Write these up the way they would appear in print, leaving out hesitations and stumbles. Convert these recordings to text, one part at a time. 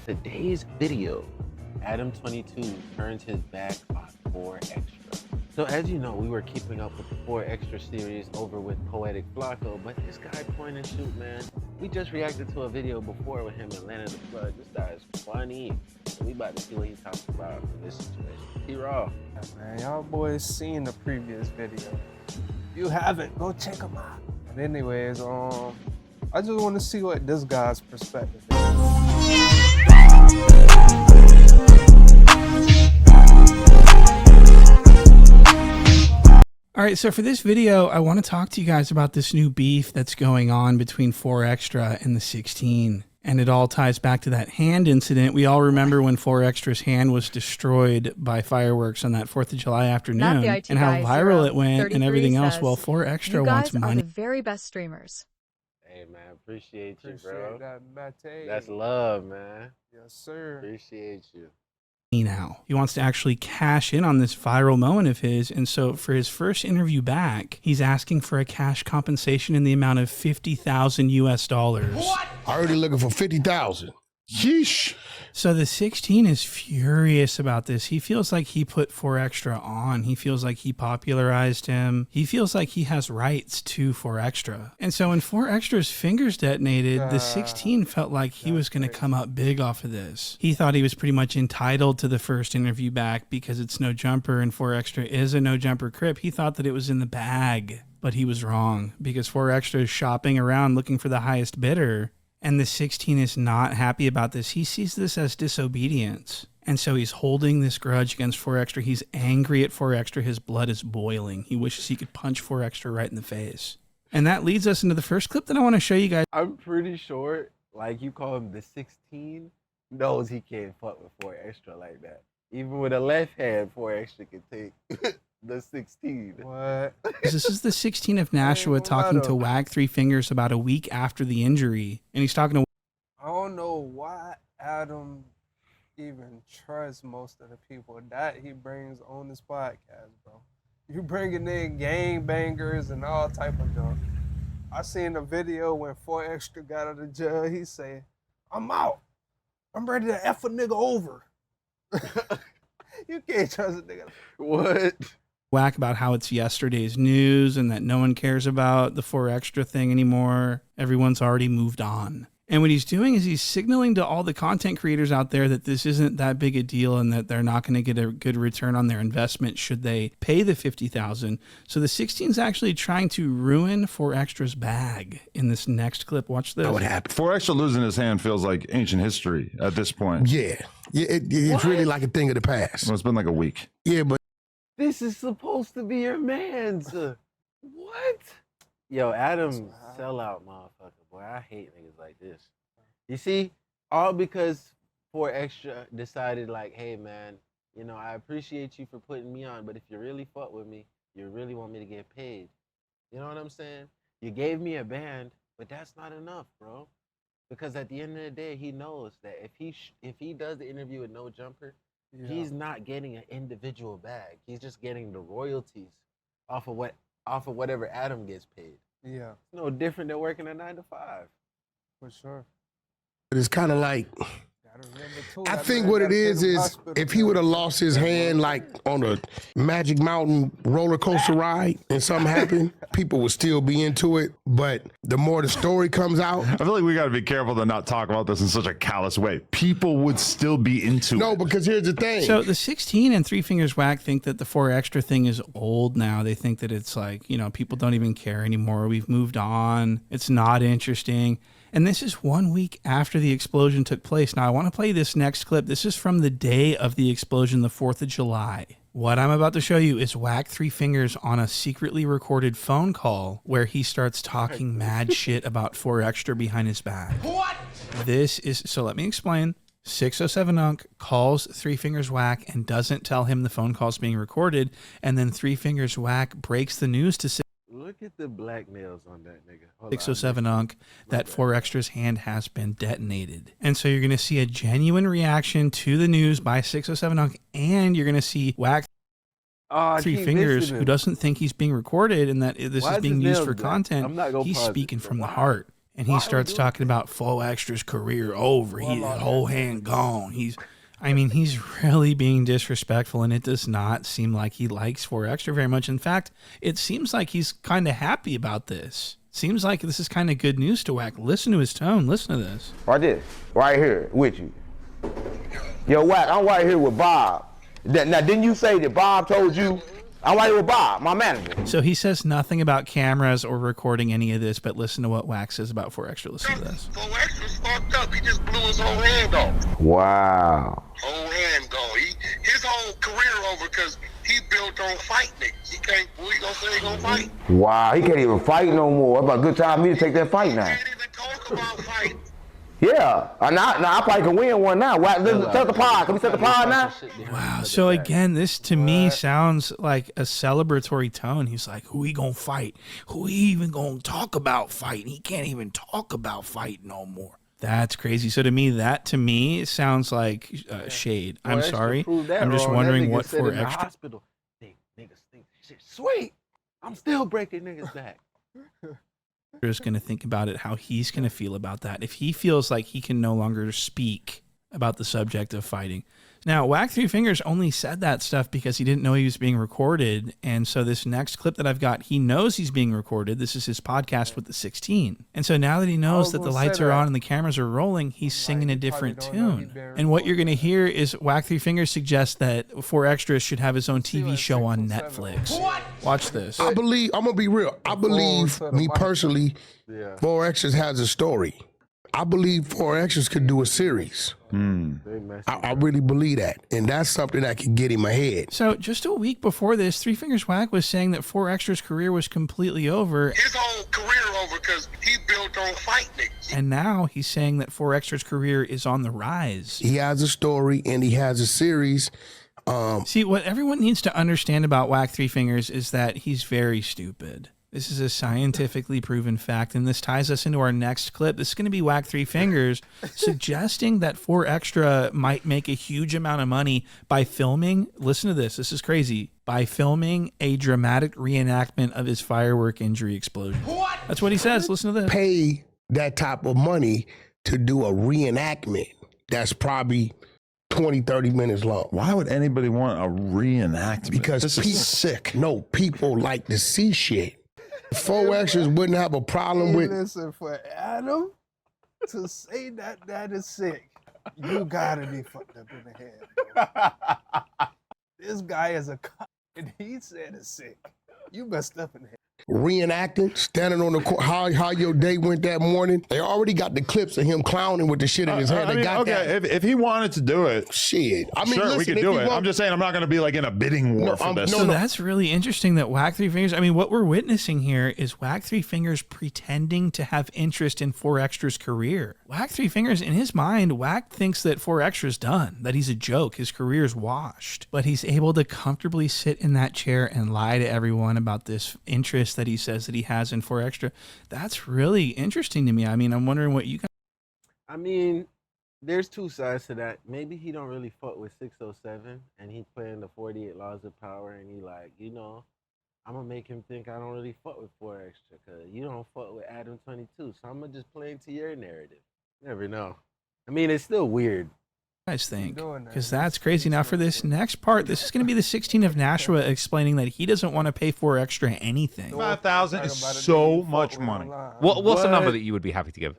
today's video, Adam22 turns his back on 4 Extra. So as you know, we were keeping up with the 4 Extra series over with Poetic Flacco, but this guy point and shoot, man, we just reacted to a video before with him and Landon the Flood. This guy is funny. So we about to see what he's talking about in this situation. T-Raw. Man, y'all boys seen the previous video. If you haven't, go check them out. But anyways, I just want to see what this guy's perspective is. All right, so for this video, I want to talk to you guys about this new beef that's going on between 4 Extra and the 16. And it all ties back to that hand incident. We all remember when 4 Extra's hand was destroyed by fireworks on that 4th of July afternoon and how viral it went and everything else. Well, 4 Extra wants money. You guys are the very best streamers. Hey, man, appreciate you, bro. That, That's love, man. Yes, sir. Appreciate you. Now he wants to actually cash in on this viral moment of his, and so for his first interview back, he's asking for a cash compensation in the amount of $50,000 US. What? Already looking for 50,000. Yeesh. So the 16 is furious about this. He feels like he put 4 Extra on. He feels like he popularized him. He feels like he has rights to 4 Extra. And so when 4 Extra's fingers detonated, the 16 felt like he was going to come up big off of this. He thought he was pretty much entitled to the first interview back because it's no jumper and 4 Extra is a no jumper crip. He thought that it was in the bag, but he was wrong because 4 Extra is shopping around looking for the highest bidder. And the 16 is not happy about this. He sees this as disobedience. And so he's holding this grudge against 4 Extra. He's angry at 4 Extra. His blood is boiling. He wishes he could punch 4 Extra right in the face. And that leads us into the first clip that I want to show you guys. I'm pretty sure, like you call him the 16, knows he can't fuck with 4 Extra like that. Even with a left hand, 4 Extra can take the 16. What? This is the 16 of Nashua talking to Wack 3 Fingers about a week after the injury. And he's talking to... I don't know why Adam even trusts most of the people that he brings on this podcast, bro. You bringing in gangbangers and all type of junk. I seen a video when 4 Extra got out of jail. He said, I'm out. I'm ready to F a nigga over. You can't trust a nigga. What? Wack about how it's yesterday's news and that no one cares about the 4 Extra thing anymore. Everyone's already moved on. And what he's doing is he's signaling to all the content creators out there that this isn't that big a deal and that they're not going to get a good return on their investment should they pay the $50,000. So the 16 is actually trying to ruin 4 Extra's bag in this next clip. Watch this. What happened? 4 Extra losing his hand feels like ancient history at this point. Yeah. It's really like a thing of the past. Well, it's been like a week. Yeah, but This is supposed to be your man's. What? Yo, Adam, sellout motherfucker, boy. I hate niggas like this. You see, all because 4 Extra decided like, hey man, you know, I appreciate you for putting me on, but if you really fuck with me, you really want me to get paid. You know what I'm saying? You gave me a band, but that's not enough, bro. Because at the end of the day, he knows that if he does the interview with no jumper, he's not getting an individual bag. He's just getting the royalties off of whatever Adam gets paid. Yeah. It's no different than working a 9 to 5. For sure. it's kind of like, I think what it is if he would have lost his hand like on a Magic Mountain roller coaster ride and something happened, people would still be into it. But the more the story comes out, I feel like we got to be careful to not talk about this in such a callous way. People would still be into it. No, because here's the thing. So the 16 and 3 Fingers Wack think that the 4 Extra thing is old now. They think that it's like, you know, people don't even care anymore. We've moved on. It's not interesting. And this is 1 week after the explosion took place. Now, I want to play this next clip. This is from the day of the explosion, the 4th of July. What I'm about to show you is Wack 3 Fingers on a secretly recorded phone call where he starts talking mad shit about 4 Extra behind his back. What? This is, so let me explain. 607 Unc calls 3 Fingers Wack and doesn't tell him the phone call's being recorded. And then 3 Fingers Wack breaks the news to Look at the black nails on that nigga. 607 Unc, that 4 Extra's hand has been detonated. And so you're going to see a genuine reaction to the news by 607 Unc, and you're going to see Wack 3 Fingers, who doesn't think he's being recorded and that this is being used for content. He's speaking from the heart. And he starts talking about 4 Extra's career over. His whole hand gone. He's really being disrespectful, and it does not seem like he likes 4 Extra very much. In fact, it seems like he's kind of happy about this. Seems like this is kind of good news to Wack. Listen to his tone. Listen to this. Right here with you. Yo, Wack, I'm right here with Bob. Now, didn't you say that Bob told you? I'm right here with Bob, my manager. So he says nothing about cameras or recording any of this, but listen to what Wack says about 4 Extra. Listen to this. 4 Extra's fucked up. He just blew his whole hand off. Wow. Whole hand gone. His whole career over because he built on fight niggas. He can't, what he gonna say he gonna fight? Wow, he can't even fight no more. It's about a good time for me to take that fight He now. can't even talk about fight. Yeah, now I probably can win one now. Wack, set the pod. Can we set the pod now? Wow. So again, this to me sounds like a celebratory tone. He's like, who he gonna fight? Who he even gonna talk about fighting? He can't even talk about fight no more. That's crazy. So that to me sounds like shade. I'm sorry. I'm just wondering what 4 Extra. Hospital. Niggas think shit sweet. I'm still breaking niggas back. Is going to think about it, how he's going to feel about that. If he feels like he can no longer speak about the subject of fighting. Now, Wack 3 Fingers only said that stuff because he didn't know he was being recorded. And so this next clip that I've got, he knows he's being recorded. This is his podcast with the 16. And so now that he knows that the lights are on and the cameras are rolling, he's singing a different tune. And what you're going to hear is Wack 3 Fingers suggest that 4 Extras should have his own TV show on Netflix. Watch this. I'm going to be real. I believe, me personally, 4 Extras has a story. I believe 4 Extras could do a series. I really believe that. And that's something that could get him ahead. So just a week before this, 3 Fingers Wack was saying that 4 Extra's career was completely over. His whole career over because he built on fight niggas. And now he's saying that 4 Extra's career is on the rise. He has a story and he has a series. See, what everyone needs to understand about Wack 3 Fingers is that he's very stupid. This is a scientifically proven fact, and this ties us into our next clip. This is going to be Wack 3 Fingers suggesting that 4 Extra might make a huge amount of money by filming. Listen to this. This is crazy. By filming a dramatic reenactment of his firework injury explosion. What? That's what he says. Listen to this. Pay that type of money to do a reenactment that's probably 20, 30 minutes long. Why would anybody want a reenactment? Because this is sick. No, people like to see shit. 4 Extras wouldn't have a problem with. Listen, for Adam to say that is sick, you gotta be fucked up in the head, bro. This guy is a cop, and he said it's sick. You messed up in the head. Reenacting, standing on the court, how your day went that morning. They already got the clips of him clowning with the shit in his hand. If he wanted to do it, shit. Sure, listen, we could do it. I'm just saying I'm not going to be like in a bidding war for this. So that's really interesting that Wack 3 Fingers, what we're witnessing here is Wack 3 Fingers pretending to have interest in 4 Extra's career. Wack 3 Fingers, in his mind, Wack thinks that 4 Extra's done, that he's a joke, his career's washed. But he's able to comfortably sit in that chair and lie to everyone about this interest that he says that he has in 4 Extra. That's really interesting to me. I'm wondering what you guys... There's 2 sides to that. Maybe he don't really fuck with 607 and he playing the 48 laws of power and he like, I'm gonna make him think I don't really fuck with 4 Extra because you don't fuck with Adam22. So I'm gonna just play into your narrative. Never know. It's still weird. Guys think, because that's crazy. Now for this next part, this is going to be the 16 of Nashua explaining that he doesn't want to pay 4 Extra anything. 5,000 is so much money. What's the number that you would be happy to give?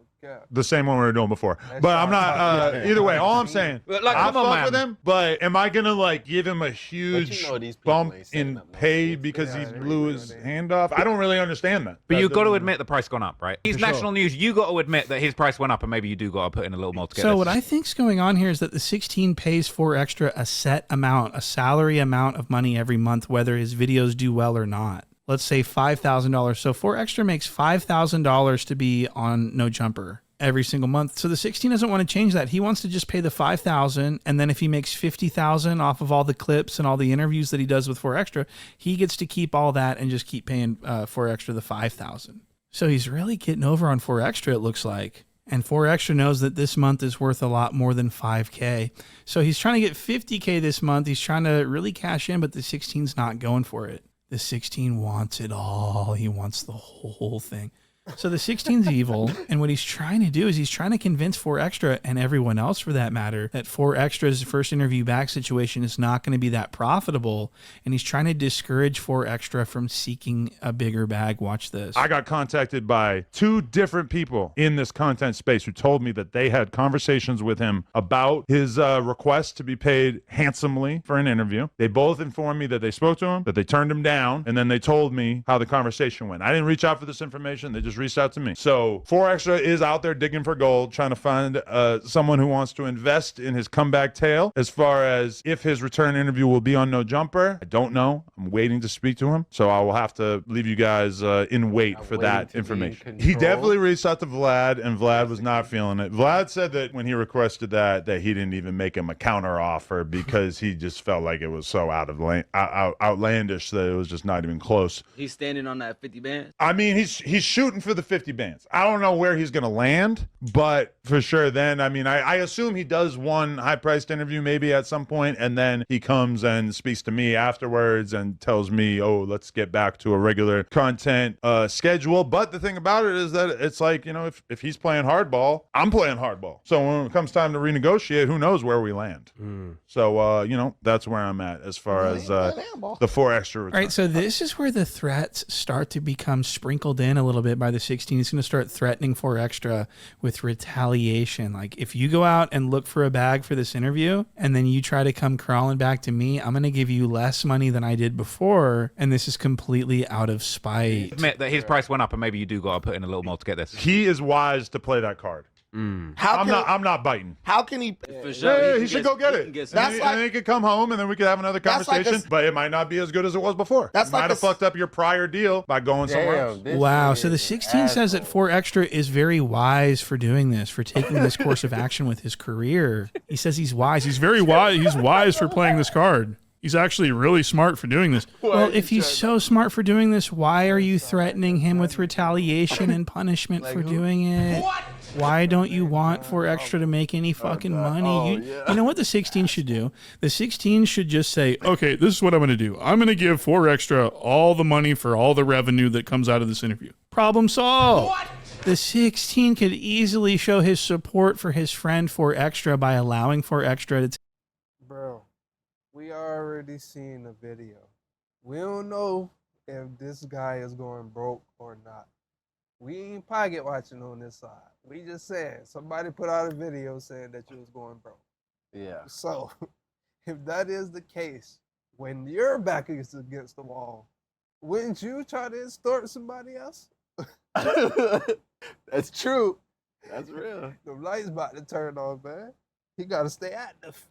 The same one we were doing before. But I'm not, either way, all I'm saying, I fuck with him, but am I going to give him a huge bump in pay because he blew his hand off? I don't really understand that. But you've got to admit the price gone up, right? He's national news. You got to admit that his price went up and maybe you do got to put in a little more to get So this. what I think's going on here is that the 16 pays 4 Extra a set amount, a salary amount of money every month, whether his videos do well or not. Let's say $5,000. So 4 Extra makes $5,000 to be on No Jumper every single month. So the 16 doesn't want to change that. He wants to just pay the $5,000, and then if he makes $50,000 off of all the clips and all the interviews that he does with 4 Extra, he gets to keep all that and just keep paying 4 Extra the $5,000. So he's really getting over on 4 Extra, it looks like. And 4 Extra knows that this month is worth a lot more than $5K. So he's trying to get $50K this month. He's trying to really cash in, but the 16's not going for it. The 16 wants it all. He wants the whole thing. So the 16's evil, and what he's trying to do is he's trying to convince 4Extra and everyone else for that matter that 4Extra's first interview back situation is not going to be that profitable, and he's trying to discourage 4Extra from seeking a bigger bag. Watch this. I got contacted by 2 different people in this content space who told me that they had conversations with him about his request to be paid handsomely for an interview. They both informed me that they spoke to him, that they turned him down, and then they told me how the conversation went. I didn't reach out for this information. They just reached out to me. So 4Extra is out there digging for gold, trying to find someone who wants to invest in his comeback tale. As far as if his return interview will be on No Jumper, I don't know. I'm waiting to speak to him. So I will have to leave you guys in wait for that information. He definitely reached out to Vlad, and Vlad was not feeling it. Vlad said that when he requested that he didn't even make him a counter offer because he just felt like it was so outlandish that it was just not even close. He's standing on that 50 bands. I mean, he's shooting for the 50 bands. I don't know where he's going to land, but for sure then, I mean, I assume he does one high-priced interview maybe at some point, and then he comes and speaks to me afterwards and tells me, oh, let's get back to a regular content schedule. But the thing about it is that it's like, you know, if he's playing hardball, I'm playing hardball. So when it comes time to renegotiate, who knows where we land. So, you know, that's where I'm at as far as the 4Extra return. All right, so this is where the threats start to become sprinkled in a little bit by the 16. He's going to start threatening 4Extra with retaliation. Like, if you go out and look for a bag for this interview and then you try to come crawling back to me, I'm going to give you less money than I did before, and this is completely out of spite. Admit that his price went up, and maybe you do got to put in a little more to get this. He is wise to play that card. I'm not biting. How can he? For sure. Yeah, he should go get it. That's and then he could come home, and then we could have another conversation. But it might not be as good as it was before. That's you might have fucked up your prior deal by going somewhere else. Wow. So the 16 says that 4Extra is very wise for doing this, for taking this course of action with his career. He says he's wise. He's very wise. He's wise for playing this card. He's actually really smart for doing this. Well, if he's so smart for doing this, why are you threatening him with retaliation and punishment for doing it? What? Why don't you want 4Extra to make any fucking money? You know what the 16 should do? The 16 should just say, okay, this is what I'm going to do. I'm going to give 4Extra all the money for all the revenue that comes out of this interview. Problem solved. What? The 16 could easily show his support for his friend 4Extra by allowing 4Extra to... Bro, we already seen the video. We don't know if this guy is going broke or not. We ain't pocket watching on this side. We just saying somebody put out a video saying that you was going broke. Yeah. So if that is the case, when your back is against the wall, wouldn't you try to extort somebody else? That's true. That's real. The light's about to turn on, man. He got to stay active.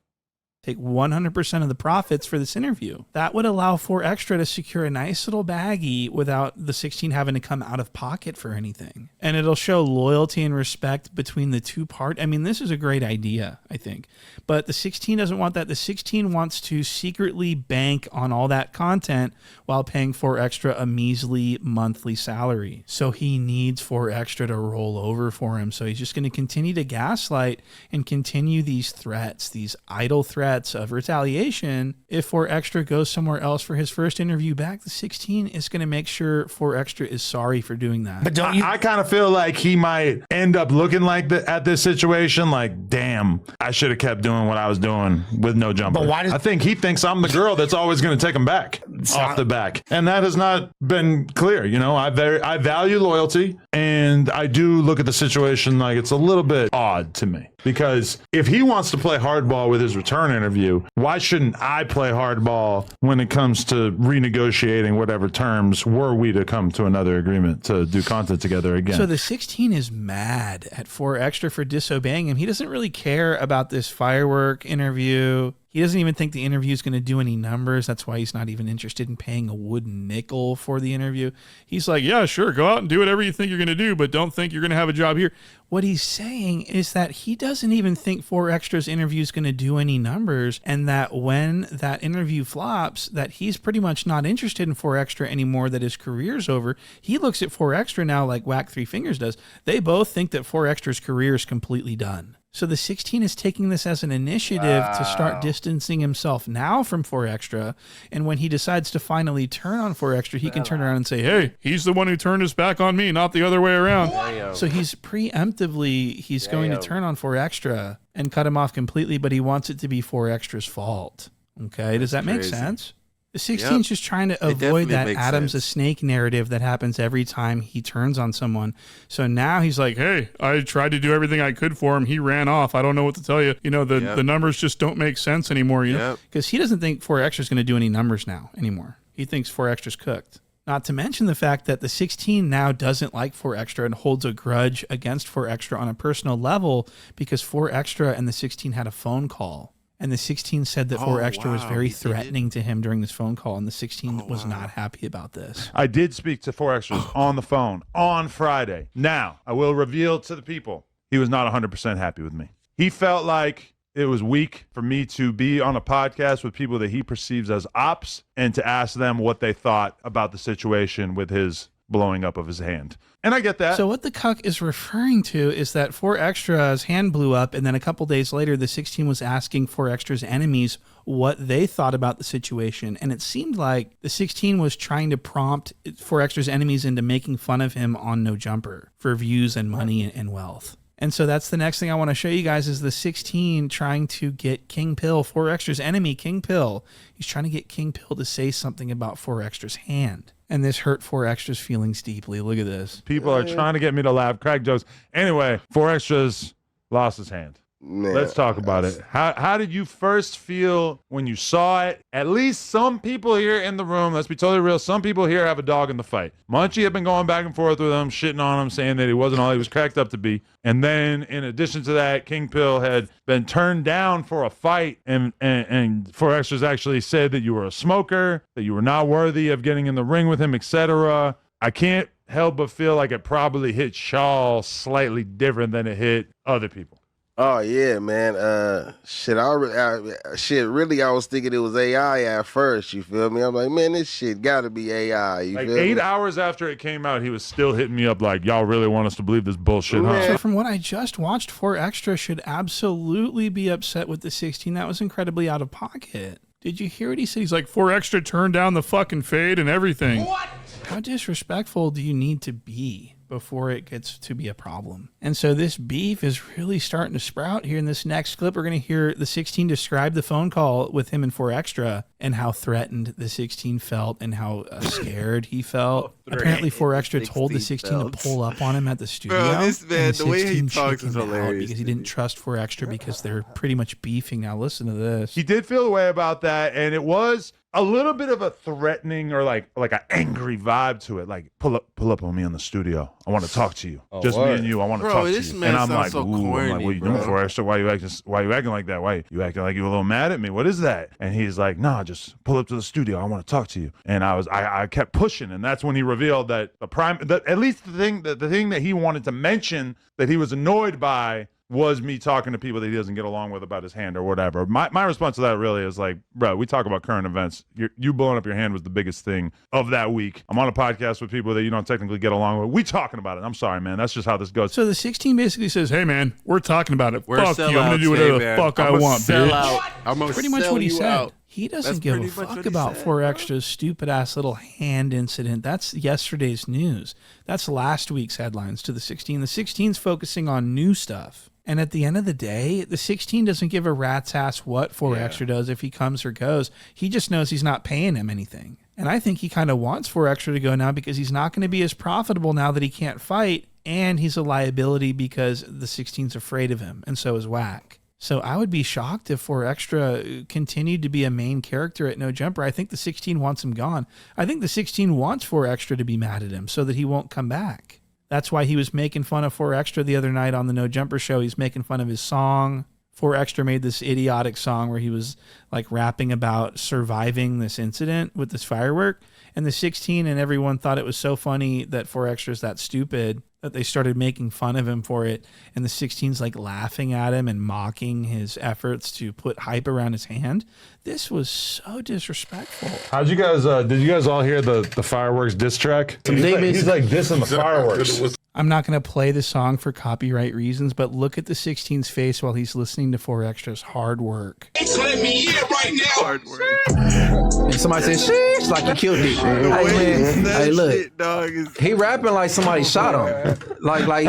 Take 100% of the profits for this interview. That would allow 4Extra to secure a nice little baggie without the 16 having to come out of pocket for anything. And it'll show loyalty and respect between the two parties. I mean, this is a great idea, I think. But the 16 doesn't want that. The 16 wants to secretly bank on all that content while paying 4Extra a measly monthly salary. So he needs 4Extra to roll over for him. So he's just going to continue to gaslight and continue these threats, these idle threats of retaliation. If 4Extra goes somewhere else for his first interview back, the 16 is going to make sure 4Extra is sorry for doing that. But don't you? I kind of feel like he might end up looking like at this situation, like, damn, I should have kept doing what I was doing with No Jumper. But why I think he thinks I'm the girl that's always going to take him back off the back, and that has not been clear. You know, I value loyalty, and I do look at the situation like it's a little bit odd to me. Because if he wants to play hardball with his return interview, why shouldn't I play hardball when it comes to renegotiating whatever terms were we to come to another agreement to do content together again? So the 16 is mad at 4Extra for disobeying him. He doesn't really care about this firework interview. He doesn't even think the interview is going to do any numbers. That's why he's not even interested in paying a wooden nickel for the interview. He's like, yeah, sure, go out and do whatever you think you're going to do, but don't think you're going to have a job here. What he's saying is that he doesn't even think 4Extra's interview is going to do any numbers, and that when that interview flops, that he's pretty much not interested in 4Extra anymore, that his career's over. He looks at 4Extra now like Wack Three Fingers does. They both think that 4Extra's career is completely done. So the 16 is taking this as an initiative to start distancing himself now from 4Extra. And when he decides to finally turn on 4Extra, he can turn around and say, hey, he's the one who turned his back on me, not the other way around. So he's preemptively, he's going to turn on 4Extra and cut him off completely, but he wants it to be 4Extra's fault. Okay, does that make sense? The 16 is just trying to avoid that Adam's a snake narrative that happens every time he turns on someone. So now he's like, hey, I tried to do everything I could for him. He ran off. I don't know what to tell you. You know, the numbers just don't make sense anymore, you know? Because he doesn't think 4Extra is going to do any numbers now anymore. He thinks 4Extra's cooked. Not to mention the fact that the 16 now doesn't like 4Extra and holds a grudge against 4Extra on a personal level because 4Extra and the 16 had a phone call. And the 16 said that 4Extra was very threatening to him during this phone call, and the 16 was not happy about this. I did speak to 4Extras on the phone on Friday. Now, I will reveal to the people, he was not 100% happy with me. He felt like it was weak for me to be on a podcast with people that he perceives as ops and to ask them what they thought about the situation with his blowing up of his hand. And I get that. So what the cuck is referring to is that 4Extra's hand blew up, and then a couple days later, the 16 was asking 4Extra's enemies what they thought about the situation. And it seemed like the 16 was trying to prompt 4Extra's enemies into making fun of him on No Jumper for views and money and wealth. And so that's the next thing I want to show you guys is the 16 trying to get King Pill, 4Extra's enemy, King Pill. He's trying to get King Pill to say something about 4Extra's hand. And this hurt 4Extra's feelings deeply. Look at this. People are trying to get me to laugh, crack jokes. Anyway, 4Extra's lost his hand. Man, let's talk about it. How did you first feel when you saw it? At least some people here in the room, let's be totally real, some people here have a dog in the fight. Munchie had been going back and forth with him, shitting on him, saying that he wasn't all he was cracked up to be. And then in addition to that, King Pill had been turned down for a fight, and 4Extra's actually said that you were a smoker, that you were not worthy of getting in the ring with him, etc. I can't help but feel like it probably hit Shaw slightly different than it hit other people. Oh yeah, man. Really, I was thinking it was AI at first. You feel me? I'm like, man, this shit got to be AI. You like feel 8 me? hours after it came out, he was still hitting me up like, y'all really want us to believe this bullshit, huh? So from what I just watched, 4Extra should absolutely be upset with the 16. That was incredibly out of pocket. Did you hear what he said? He's like, 4Extra turned down the fucking fade and everything. What? How disrespectful do you need to be before it gets to be a problem? And so this beef is really starting to sprout here. In this next clip, we're going to hear the 16 describe the phone call with him and 4Extra and how threatened the 16 felt and how scared he felt. Apparently 4Extra told the 16 to pull up on him at the studio. Bro, this man, the way he 16 talks shook is him out hilarious. because he didn't trust 4Extra because they're pretty much beefing. Now listen to this. He did feel a way about that, and it was a little bit of a threatening or like an angry vibe to it. Like, pull up on me in the studio. I want to talk to you. Just me and you. I want to talk to you. Man, and I'm like, so ooh, corny, I'm like, what you doing, 4Extra? Why you acting like that? Why you acting like you a little mad at me? What is that? And he's like, nah, just pull up to the studio. I want to talk to you. And I kept pushing, and that's when he revealed that at least the thing that he wanted to mention that he was annoyed by was me talking to people that he doesn't get along with about his hand or whatever. My response to that really is like, bro, we talk about current events. You blowing up your hand was the biggest thing of that week. I'm on a podcast with people that you don't technically get along with. We talking about it. I'm sorry, man. That's just how this goes. So the 16 basically says, hey, man, we're talking about it. Fuck you. I'm going to do whatever the fuck I want, bitch. I'm pretty much what he said. He doesn't give a fuck about 4Extra's stupid-ass little hand incident. That's yesterday's news. That's last week's headlines to the 16. The 16's focusing on new stuff. And at the end of the day, the 16 doesn't give a rat's ass what 4Extra does if he comes or goes. He just knows he's not paying him anything. And I think he kind of wants 4Extra to go now because he's not going to be as profitable now that he can't fight. And he's a liability because the 16's afraid of him. And so is Wack. So I would be shocked if 4Extra continued to be a main character at No Jumper. I think the 16 wants him gone. I think the 16 wants 4Extra to be mad at him so that he won't come back. That's why he was making fun of 4Extra the other night on the No Jumper show. He's making fun of his song. 4Extra made this idiotic song where he was like rapping about surviving this incident with this firework. And the 16 and everyone thought it was so funny that 4Extra's that stupid that they started making fun of him for it. And the 16's like laughing at him and mocking his efforts to put hype around his hand. This was so disrespectful. How'd you guys, did you guys all hear the fireworks diss track? He's like dissing the fireworks. I'm not going to play the song for copyright reasons, but look at the 16's face while he's listening to 4Extra's Hard Work. Let me in right now. Hard work. And somebody said, sheesh, like he killed it. Hey, man. Hey, look. He rapping like somebody shot him. Like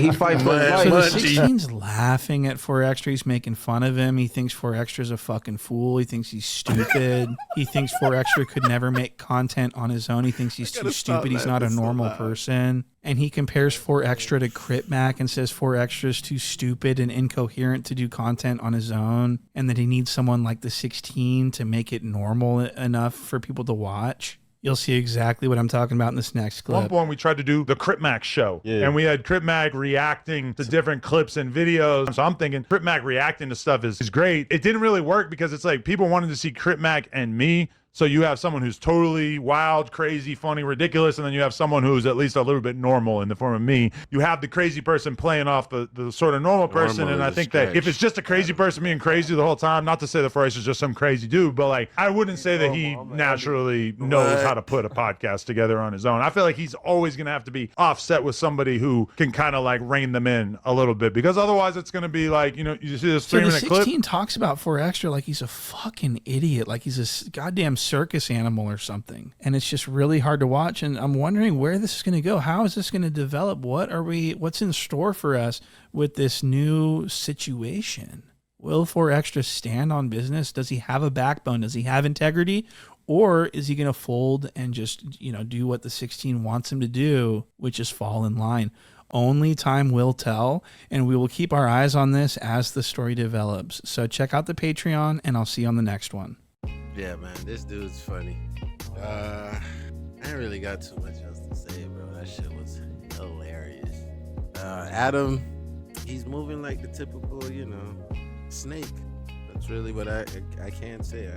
he fighting for his life. So the 16's laughing at 4Extra. He's making fun of him. He thinks 4Extra's a fucking fool. He thinks he's stupid. He thinks 4Extra could never make content on his own. He thinks he's too stupid. He's not a normal person. And he compares 4Extra to Crit Mac and says 4Extra's too stupid and incoherent to do content on his own, and that he needs someone like the 16 to make it normal enough for people to watch. You'll see exactly what I'm talking about in this next clip. At one point, we tried to do the Crit Mac show, and we had Crit Mac reacting to different clips and videos. So I'm thinking Crit Mac reacting to stuff is great. It didn't really work because it's like people wanted to see Crit Mac and me. So you have someone who's totally wild, crazy, funny, ridiculous, and then you have someone who's at least a little bit normal in the form of me. You have the crazy person playing off the sort of normal person, and I think that if it's just a crazy person being crazy the whole time, not to say that Forrest is just some crazy dude, but like I wouldn't say that he naturally knows how to put a podcast together on his own. I feel like he's always going to have to be offset with somebody who can kind of like rein them in a little bit, because otherwise it's going to be like, you know, you see this 3-minute clip. So the 16 talks about 4Extra like he's a fucking idiot, like he's a goddamn circus animal or something, and it's just really hard to watch. And I'm wondering where this is going to go. How is this going to develop? What's in store for us with this new situation? Will 4Extra stand on business? Does he have a backbone? Does he have integrity? Or is he going to fold and just, you know, do what the 16 wants him to do, which is fall in line? Only time will tell, and we will keep our eyes on this as the story develops. So check out the Patreon, and I'll see you on the next one. Yeah, man, this dude's funny. I ain't really got too much else to say, bro. That shit was hilarious. Adam, he's moving like the typical, you know, snake. That's really what I can say.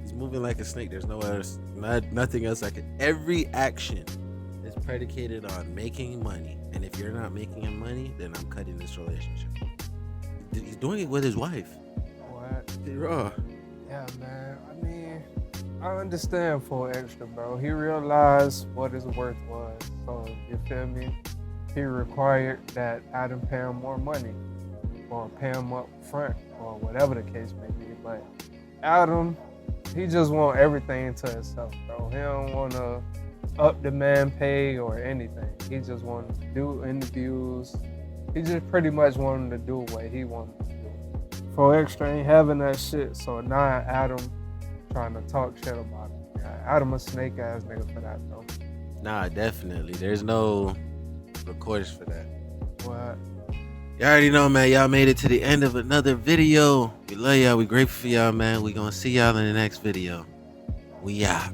He's moving like a snake. There's nothing else I could. Every action is predicated on making money, and if you're not making him money, then I'm cutting this relationship. He's doing it with his wife. What? Raw. Yeah, man. I mean, I understand 4Extra, bro. He realized what his worth was. So, you feel me? He required that Adam pay him more money, or pay him up front, or whatever the case may be. But Adam, he just want everything to himself, bro. He don't want to up the man pay or anything. He just want to do interviews. He just pretty much wanted to do what he wanted to do. 4Extra ain't having that shit, so now Adam trying to talk shit about him. Adam a snake ass nigga for that though. Nah, definitely. There's no recourse for that. What? You already know, man. Y'all made it to the end of another video. We love y'all. We grateful for y'all, man. We gonna see y'all in the next video. We out.